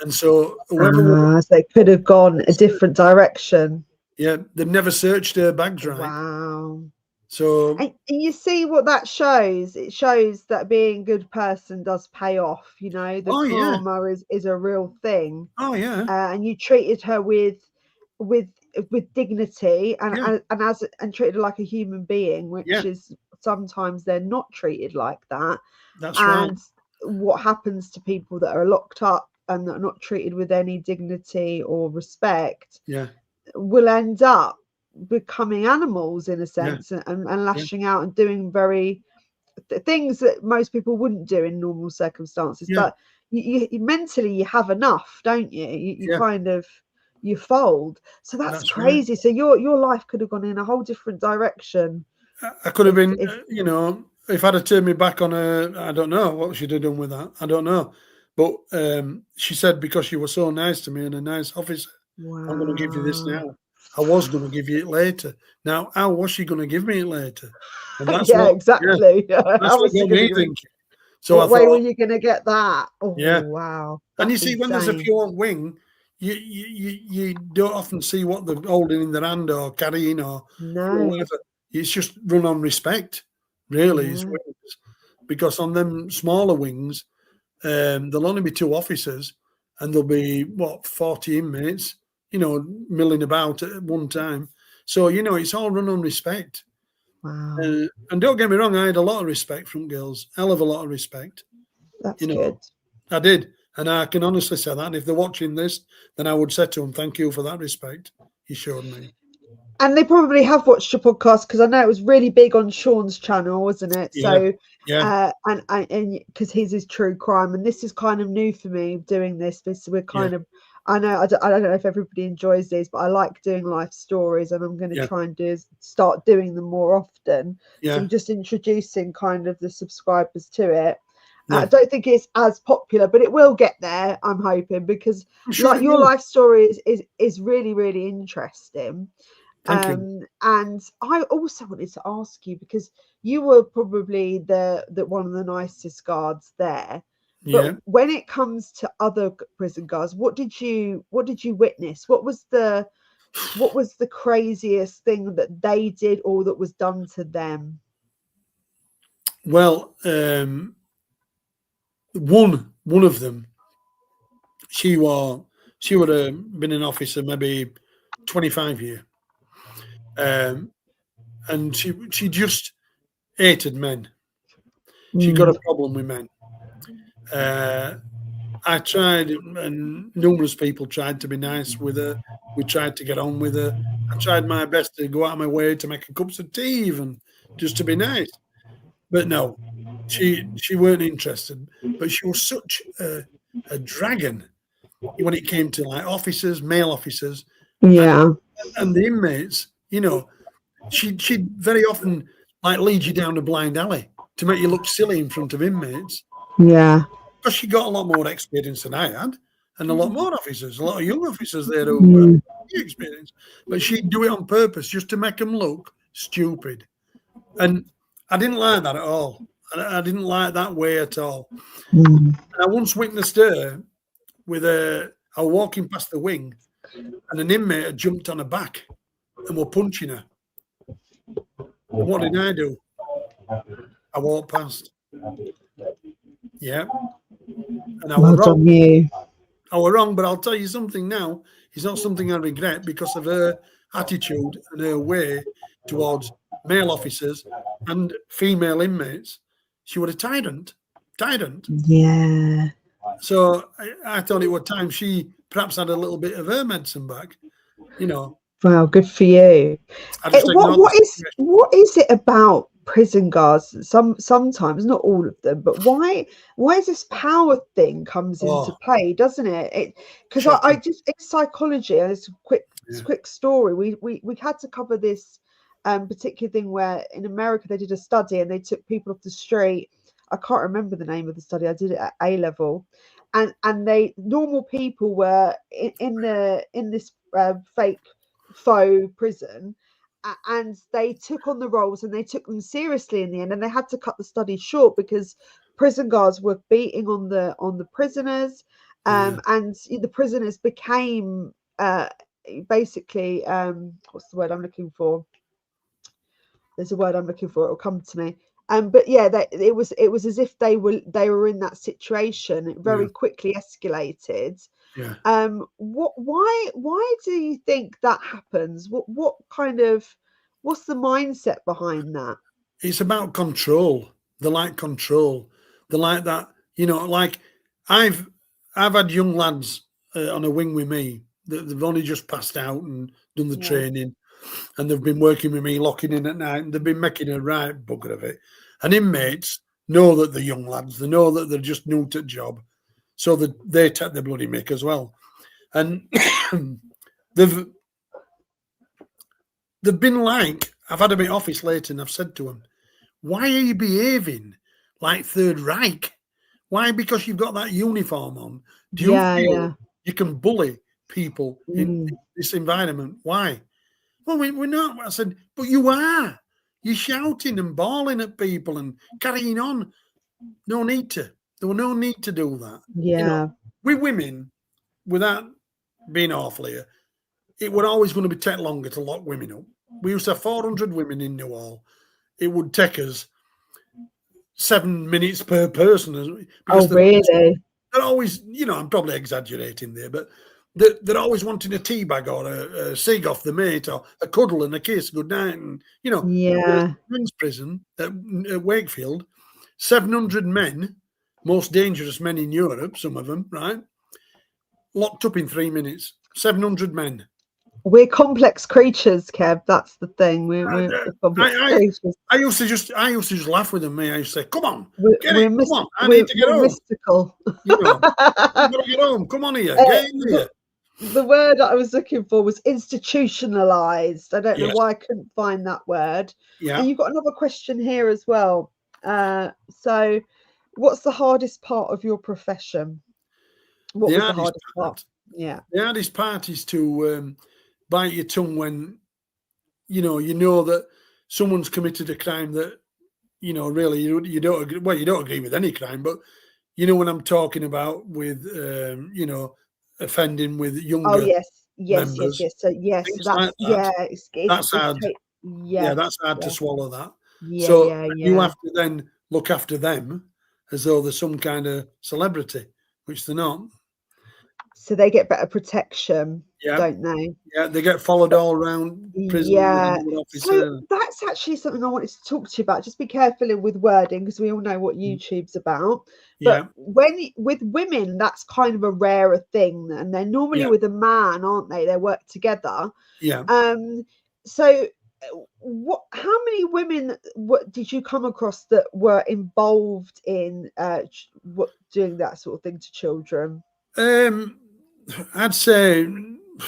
And so whoever, so it could have gone a different direction. yeah, they've never searched her bags right. Wow. So And you see what that shows? It shows that being a good person does pay off. You know, the karma is a real thing. Oh yeah. And you treated her with dignity and treated her like a human being, which is sometimes they're not treated like that. That's right. What happens to people that are locked up and are not treated with any dignity or respect will end up becoming animals in a sense, and lashing out and doing very things that most people wouldn't do in normal circumstances. But you mentally you have enough, don't you? You kind of you fold. So that's crazy. Right. So your life could have gone in a whole different direction. I could have been, you know, if I'd have turned me back on her, I don't know what she'd have done with that. I don't know. But she said, because you were so nice to me and a nice officer, I'm going to give you this now. I was going to give you it later. Now, how was she going to give me it later? And that's exactly. That's what got me thinking. So what way were you going to get that? Oh, wow. And you see, when there's a pure wing, you don't often see what they're holding in their hand or carrying or whatever. It's just run on respect, really, is wings. Because on them smaller wings, there'll only be 2 officers and there'll be, 40 inmates, you know, milling about at one time. So, you know, it's all run on respect. Wow. And don't get me wrong, I had a lot of respect from girls, hell of a lot of respect. That's good. I did. And I can honestly say that. And if they're watching this, then I would say to them, thank you for that respect you showed me. And they probably have watched your podcast, because I know it was really big on Sean's channel, wasn't it? So, and because his is true crime, and this is kind of new for me doing this. We're kind of, I don't know if everybody enjoys these, but I like doing life stories, and I'm going to try and start doing them more often. So I'm just introducing kind of the subscribers to it. I don't think it's as popular, but it will get there, I'm hoping, because like your life story is really, really interesting. Thank you. And I also wanted to ask you, because you were probably the one of the nicest guards there, but when it comes to other prison guards, what did you witness? What was the craziest thing that they did or that was done to them? Well, one of them, she would have been an officer maybe 25 years. And she just hated men. She got a problem with men. I tried, and numerous people tried to be nice with her. We tried to get on with her. I tried my best to go out of my way to make her cups of tea, even just to be nice. But no, she weren't interested. But she was such a dragon when it came to like officers, male officers, and the inmates. You know, she'd very often like lead you down a blind alley to make you look silly in front of inmates. Yeah. Because she got a lot more experience than I had, and a lot more officers, a lot of young officers there who had experience. But she'd do it on purpose just to make them look stupid. And I didn't like that at all. I didn't like that way at all. And I once witnessed her with I was walking past the wing, and an inmate had jumped on her back and were punching her. And what did I do? I walked past. Yeah. And I was wrong. I was wrong, but I'll tell you something now. It's not something I regret, because of her attitude and her way towards male officers and female inmates. She was a tyrant. Yeah. So I thought it was time she perhaps had a little bit of her medicine back, you know. Wow, good for you. What is it about prison guards? Sometimes, not all of them, but why is this power thing comes into play, doesn't it? Because I just, it's psychology, and it's a quick story. We had to cover this particular thing where in America they did a study and they took people off the street. I can't remember the name of the study. I did it at A level, and normal people were in this fake faux prison, and they took on the roles and they took them seriously in the end, and they had to cut the study short because prison guards were beating on the prisoners, And the prisoners became basically what's the word I'm looking for? There's a word I'm looking for. It'll come to me. But yeah, it was as if they were in that situation. It very quickly escalated. Yeah. Why do you think that happens? What's the mindset behind that? It's about control. They like control. They like that, like I've had young lads on a wing with me that they've only just passed out and done the training, and they've been working with me, locking in at night, and they've been making a right bugger of it. And inmates know that they're young lads. They know that they're just new to the job, so that they take the bloody mick as well. And they've been like, I've had them in office later, and I've said to them, why are you behaving like Third Reich? Why? Because you've got that uniform on. Do you feel you can bully people in this environment? Why? Well, we're not. I said, but you are. You're shouting and bawling at people and carrying on. No need to. There was no need to do that. Yeah. We women, without being awful here, it would always going to take longer to lock women up. We used to have 400 women in Newhall. It would take us 7 minutes per person. Because really? They're always, I'm probably exaggerating there, but they're always wanting a tea bag or a cig off the mate or a cuddle and a kiss, good night. And, men's prison at Wakefield, 700 men, most dangerous men in Europe, some of them, right? Locked up in 3 minutes, 700 men. We're complex creatures, Kev. That's the thing. We're complex creatures. I used to just laugh with them. I used to say, "Come on, come on! I need to get home." Mystical. You've got to get home. Come on here, get in here. The word I was looking for was institutionalized. I don't know why I couldn't find that word. Yeah. And you've got another question here as well. So, what's the hardest part of your profession? What was the hardest part? Yeah. The hardest part is to bite your tongue when you know that someone's committed a crime that really you don't agree. Well, you don't agree with any crime, but when I'm talking about with offending with younger members. Yes. So that's like that. That's hard. That's hard to swallow that. You have to then look after them as though they're some kind of celebrity, which they're not. So they get better protection, don't they? Yeah, they get followed all around prison. Yeah. So that's actually something I wanted to talk to you about. Just be careful with wording because we all know what YouTube's about. But with women, that's kind of a rarer thing, and they're normally with a man, aren't they? They work together. Yeah. So how many women did you come across that were involved in doing that sort of thing to children? I'd say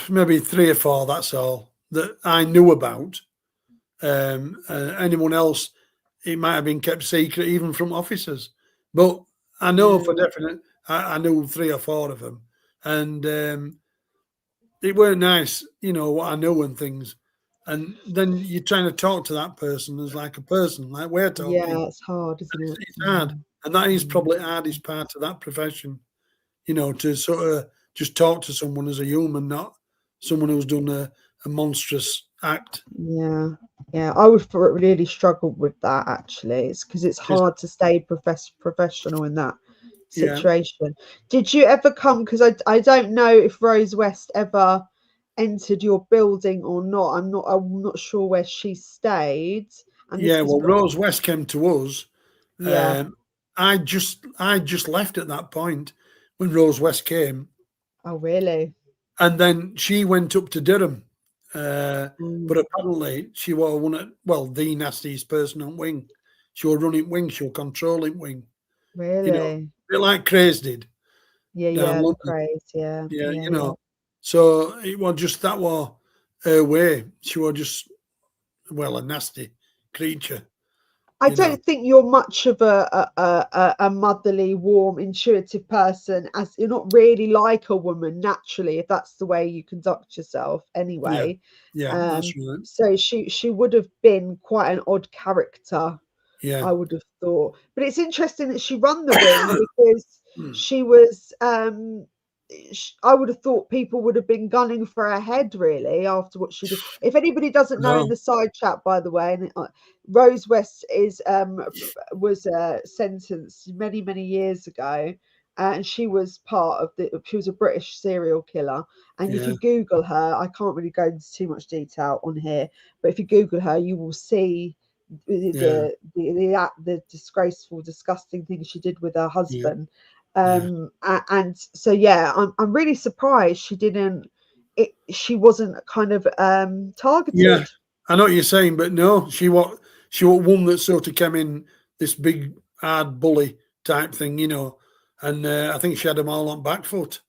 maybe 3 or 4. That's all that I knew about. Anyone else, it might have been kept secret, even from officers. But I know for definite, I knew 3 or 4 of them, and it weren't nice, what I know and things. And then you're trying to talk to that person as like a person, like we're talking. Yeah, it's hard, isn't it? It's hard, and that is probably the hardest part of that profession. To sort of just talk to someone as a human, not someone who's done a monstrous act. Yeah, I would really struggle with that, actually. It's because it's hard to stay professional in that situation. Did you ever come, because I don't know if Rose West ever entered your building or not. I'm not sure where she stayed. And Rose West came to us. I just left at that point when Rose West came. Oh, really? And then she went up to Durham. But apparently she was the nastiest person on wing. She was running wing, she was controlling wing. Really? A bit like Craze did. The Craze, So it was just that was her way. She was just a nasty creature. I don't think you're much of a motherly, warm, intuitive person, as you're not really like a woman naturally, if that's the way you conduct yourself anyway. That's right. So she would have been quite an odd character, I would have thought. But it's interesting that she run the wing because she was I would have thought people would have been gunning for her head really after what she did. If anybody doesn't know, in No. the side chat, by the way, and Rose West was sentenced many years ago, and she was part of she was a British serial killer. And if Yeah. you Google her, I can't really go into too much detail on here, but if you Google her, you will see Yeah. the disgraceful, disgusting thing she did with her Yeah. husband. Yeah. And so yeah, I'm really surprised she wasn't kind of Yeah. targeted. I know what you're saying, but no, she was one that sort of came in this big hard bully type thing, and I think she had them all on back foot.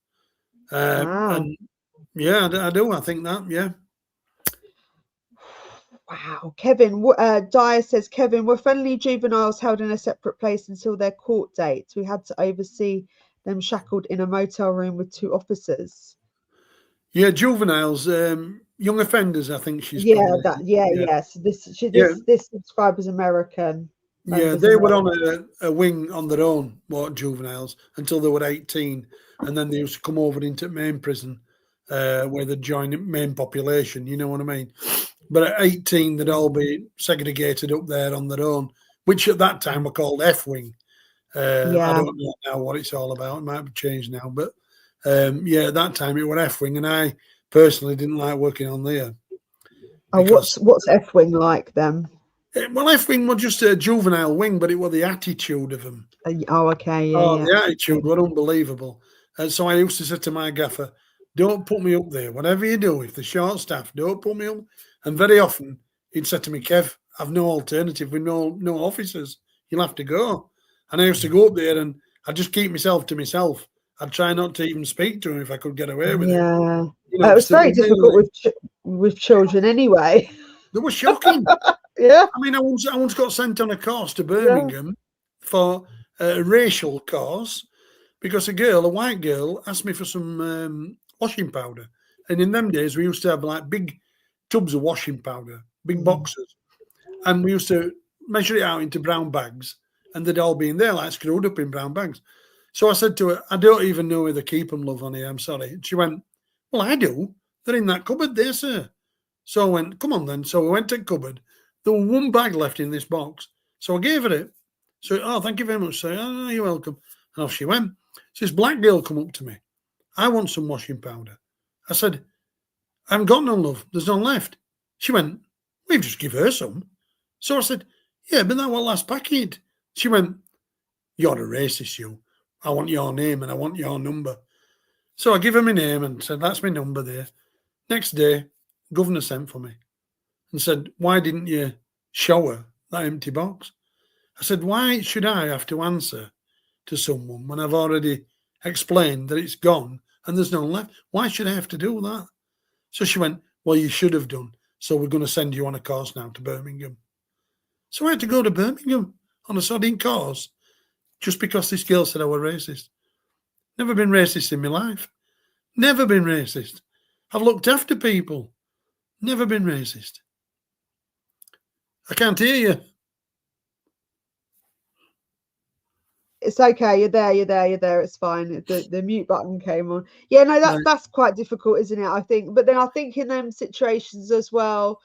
Wow. And yeah, I do. I think that. Yeah. Wow. Kevin, Dyer says, Kevin, were felony juveniles held in a separate place until their court dates? We had to oversee them shackled in a motel room with two officers. Yeah, juveniles, young offenders. I think she's Yeah, probably. Yeah. yeah. So Yeah. this subscriber's American. Yeah, Member's they were on American. a wing on their own, what juveniles, until they were 18, and then they used to come over into main prison, where they'd join the main population. You know what I mean? But at 18, they'd all be segregated up there on their own, which at that time were called F wing. I Yeah. don't know now what it's all about. It might have changed now, but yeah, at that time it was F wing, and I personally didn't like working on there Oh, because what's F wing like then? well, F wing was just a juvenile wing, but it was the attitude of them. Oh, okay, Oh, yeah, the attitude were unbelievable. And so I used to say to my gaffer, don't put me up there. Whatever you do, if the short staff, don't put me up. And very often he'd say to me, Kev, I've no alternative with no officers. You'll have to go. And I used to go up there and I'd just keep myself to myself. I'd try not to even speak to him if I could get away with it. yeah. It was 'Cause very difficult with children anyway. they were shocking. Yeah, I mean, I once got sent on a course to yeah. Birmingham for a racial course because a white girl, asked me for some washing powder. And in them days, we used to have like big tubs of washing powder, big Mm. boxes. And we used to measure it out into brown bags. And they'd all be in there, like screwed up in brown bags. So I said to her, I don't even know where they keep them, love, on here. I'm sorry. And she went, well, I do. They're in that cupboard there, sir. So I went, come on then. So we went to the cupboard. There was one bag left in this box. So I gave her it. So, oh, thank you very much, sir. Oh, you're welcome. And off she went. So this black girl come up to me. I want some washing powder. I said, I haven't got none, love. There's none left. She went, we've just give her some. So I said, yeah, but that was last packet. She went, you're a racist, you. I want your name and I want your number. So I give her my name and said, that's my number there. Next day, governor sent for me and said, why didn't you show her that empty box? I said, why should I have to answer to someone when I've already explained that it's gone and there's none left? Why should I have to do that? So she went, well, you should have done. So we're going to send you on a course now to Birmingham. So I had to go to Birmingham on a sodding course just because this girl said I was racist. Never been racist in my life. Never been racist. I've looked after people. Never been racist. I can't hear you. It's okay. You're there. It's fine. The mute button came on. Yeah, no, that's quite difficult, isn't it? I think. But then I think in them situations as well,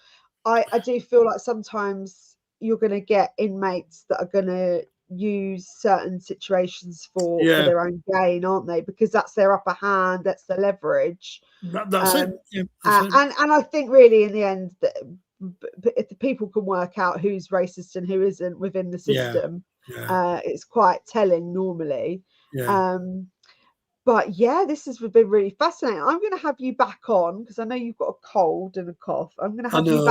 I do feel like sometimes you're going to get inmates that are going to use certain situations for their own gain, aren't they? Because that's their upper hand, that's their leverage. That's it. Yeah, and I think really in the end, that if the people can work out who's racist and who isn't within the system, it's quite telling normally. But yeah, this has been really fascinating. I'm going to have you back on because I know you've got a cold and a cough. I'm going to have you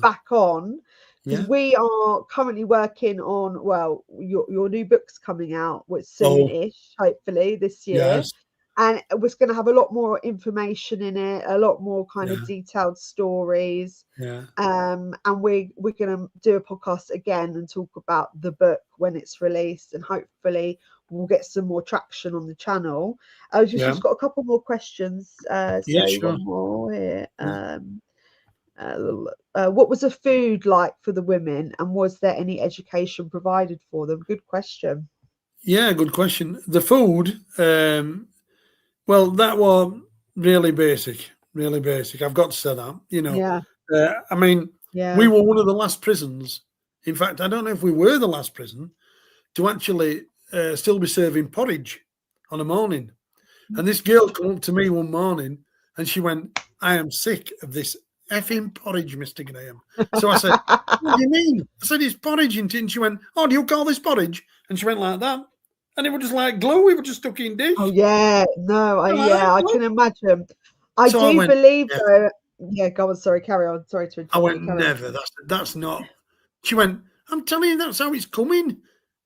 back on because we are currently working on, well, your new book's coming out soon-ish, hopefully this year. Yes. And we're going to have a lot more information in it, a lot more kind of detailed stories. And we're going to do a podcast again and talk about the book when it's released, and hopefully we'll get some more traction on the channel. I've just got a couple more questions. One more here. What was the food like for the women, and was there any education provided for them? Good question. Yeah, good question. The food, Well, that was really basic, really basic. I've got to say that. You know, Yeah, I mean, yeah. we were one of the last prisons. In fact, I don't know if we were the last prison to actually still be serving porridge on a morning. And this girl came up to me one morning and she went, "I am sick of this effing porridge, Mr. Graham." So I said, "What do you mean?" I said, "It's porridge." And she went, "Oh, do you call this porridge?" And she went like that. And it was just like glue. We were just stuck in Oh dish. yeah, no, I Glue. can imagine. I So I do went, believe "Never." though. Yeah, go on. Sorry, carry on. Sorry to I interrupt you. went, Carry on. "Never. That's not." She went, "I'm telling you, that's how it's coming."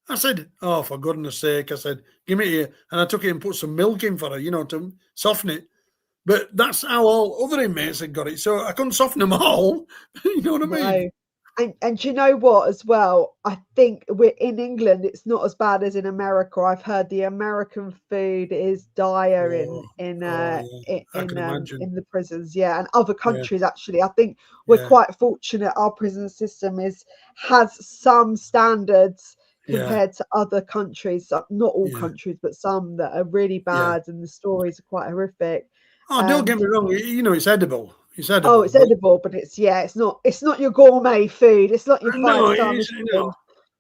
I said, "Oh, for goodness sake." I said, "Give me here." And I took it and put some milk in for her, to soften it. But that's how all other inmates had got it. So I couldn't soften them all. You know what I mean? No. And you know what as well? I think we're in England, it's not as bad as in America. I've heard the American food is dire Oh, oh yeah. I can imagine. in the prisons, yeah, and other Yeah, countries actually. I think we're yeah, quite fortunate our prison system has some standards yeah, compared to other countries, not all yeah, countries, but some that are really yeah. bad and the stories are quite horrific. Oh, don't Um, get me wrong. It's edible. It's Oh, edible. it's But edible, but it's not your gourmet food. It's not your no, five-star it's, Michelin.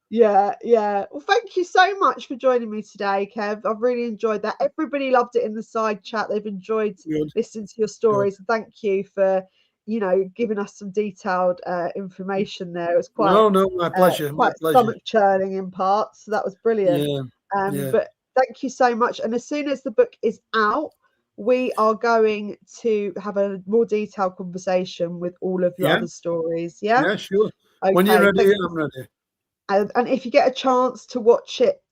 Yeah, yeah. Well, thank you so much for joining me today, Kev. I've really enjoyed that. Everybody loved it in the side chat. They've enjoyed good, listening to your good. stories. Thank you for, giving us some detailed information there. It was No, no, my pleasure. My quite pleasure. stomach churning in parts. So that was brilliant. Yeah, yeah, But thank you so much. And as soon as the book is out, we are going to have a more detailed conversation with all of your yeah, other stories. Yeah. yeah, sure. When you're Okay. ready, Thank you. I'm ready. And if you get a chance to watch it,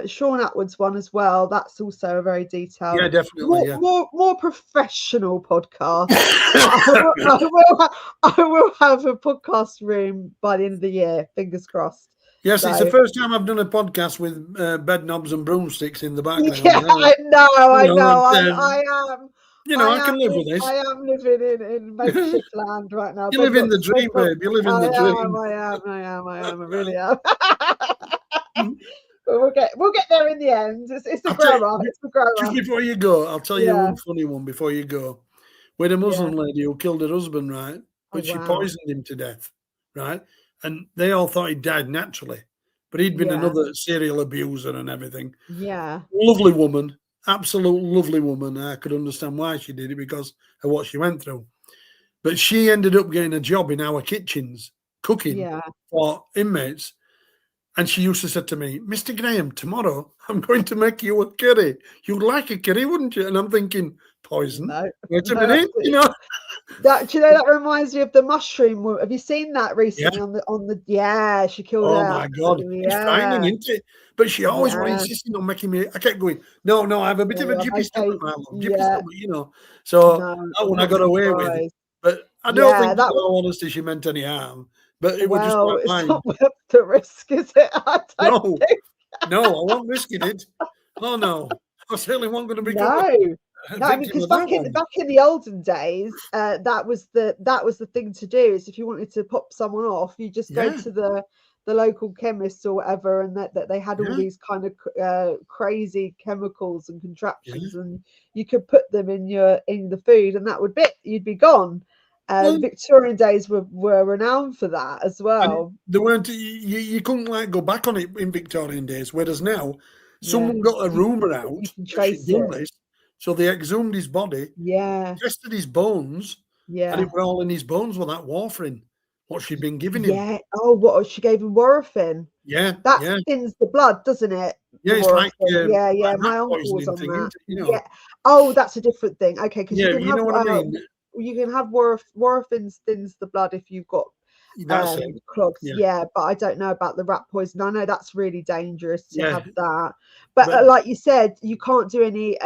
Sean Atwood's one as well, that's also a very Yeah, detailed, definitely. more Yeah. more more professional podcast. I will have a podcast room by the end of the year. Fingers crossed. Yes, it's the So first time I've done a podcast with bed knobs and broomsticks in the background. yeah, I know, You I know, know. and I I am can live with I this. am living in makeshift land right now. You live in the Bed dream, knobs. babe. You live in I the am, dream. I am, I am, I am. I really am. But we'll get there in the end. It's a I'll tell you, grower. It's a just grower. before you go, I'll tell you Yeah, one funny one before you go. We had a yeah. Muslim lady who killed her husband, right? Oh But she wow. poisoned him to death, right? And they all thought he died naturally. But he'd been Yeah, another serial abuser and everything. yeah, Lovely woman, absolute lovely woman. I could understand why she did it because of what she went through. But she ended up getting a job in our kitchens, cooking yeah. for inmates. And she used to say to me, "Mr. Graham, tomorrow I'm going to make you a curry. You'd like a curry, wouldn't you?" And I'm thinking, poison? No, Wait a no, minute, absolutely. Do you know that reminds me of the mushroom? Have you seen that Yeah. recently on the? Yeah, she killed Oh her. my God. Absolutely. It's frightening, Yeah, isn't it? But she always was yeah. insisting on making me. I kept going, no, no, I have a bit of a Yeah, jippy okay. stomach, my love. Jippy Yeah. stomach. So No, that I'm one I not got away with. surprised. But I don't Yeah, think, in that was. all honesty, she meant any harm. But it was just Well, like it's mine. not worth the risk, is it? I don't No, think. no, I won't risk it. Oh no. I certainly won't going to become No, a no. I mean, victim because of that one. back in the olden days, that was the thing to do. Is if you wanted to pop someone off, you just go Yeah, to the local chemist or whatever, and that they had all yeah, these kind of crazy chemicals and yeah. contraptions, and you could put them in the food, and that would be it. You'd be gone. The Well, Victorian days were renowned for that as and well. there weren't you couldn't like go back on it in Victorian days, whereas now Yeah, someone got a you rumor out you can that she'd trace done it. this, so they exhumed his body, Yeah, tested his bones, and it yeah. were all in his bones with that warfarin, what she'd been giving him. Yeah. Oh, what she gave him warfarin. Yeah, That yeah, thins the blood, doesn't it? yeah. The It's warfarin. Yeah, yeah. like rat My uncle was poisoning on thing, that. isn't it? Yeah. Oh, that's a different thing. Okay, because Yeah, you know what I mean. you can have warfarin thins the blood if you've got That's it. clogs, Yeah, yeah, but I don't know about the rat poison. I know that's really dangerous to yeah. have that, but But like you said, you can't do any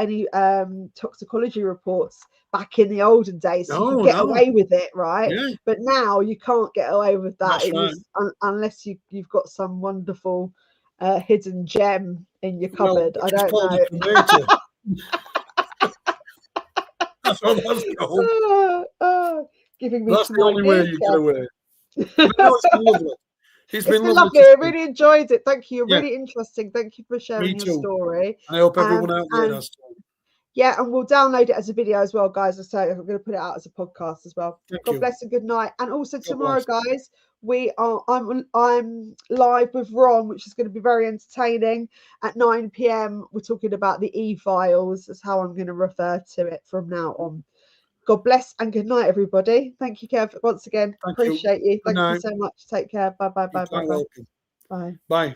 toxicology reports back in the olden days, so you could no, get no. away with it, right? Yeah, But now you can't get away with that. that's It right. was unless you've got some wonderful hidden gem in your Well, cupboard. I which is don't called a know. tomato. That's what that's called. Giving me That's some the only way ideas, you get Kev. away. But no, it's been lovely. It's It's been been lovely lovely. to I see. really enjoyed it. Thank you. You're Yeah, really interesting. Thank you for me sharing your too. story. I hope everyone out there And does too. Yeah, and we'll download it as a video as well, guys. So I'm going to put it out as a podcast as well. God bless and good night. And also tomorrow, guys, I'm live with Ron, which is going to be very entertaining at 9 p.m. We're talking about the e-files. That's how I'm going to refer to it from now on. God bless and good night, everybody. Thank you, Kev, once again. Appreciate you. Thank you so much. Take care. Bye. Bye.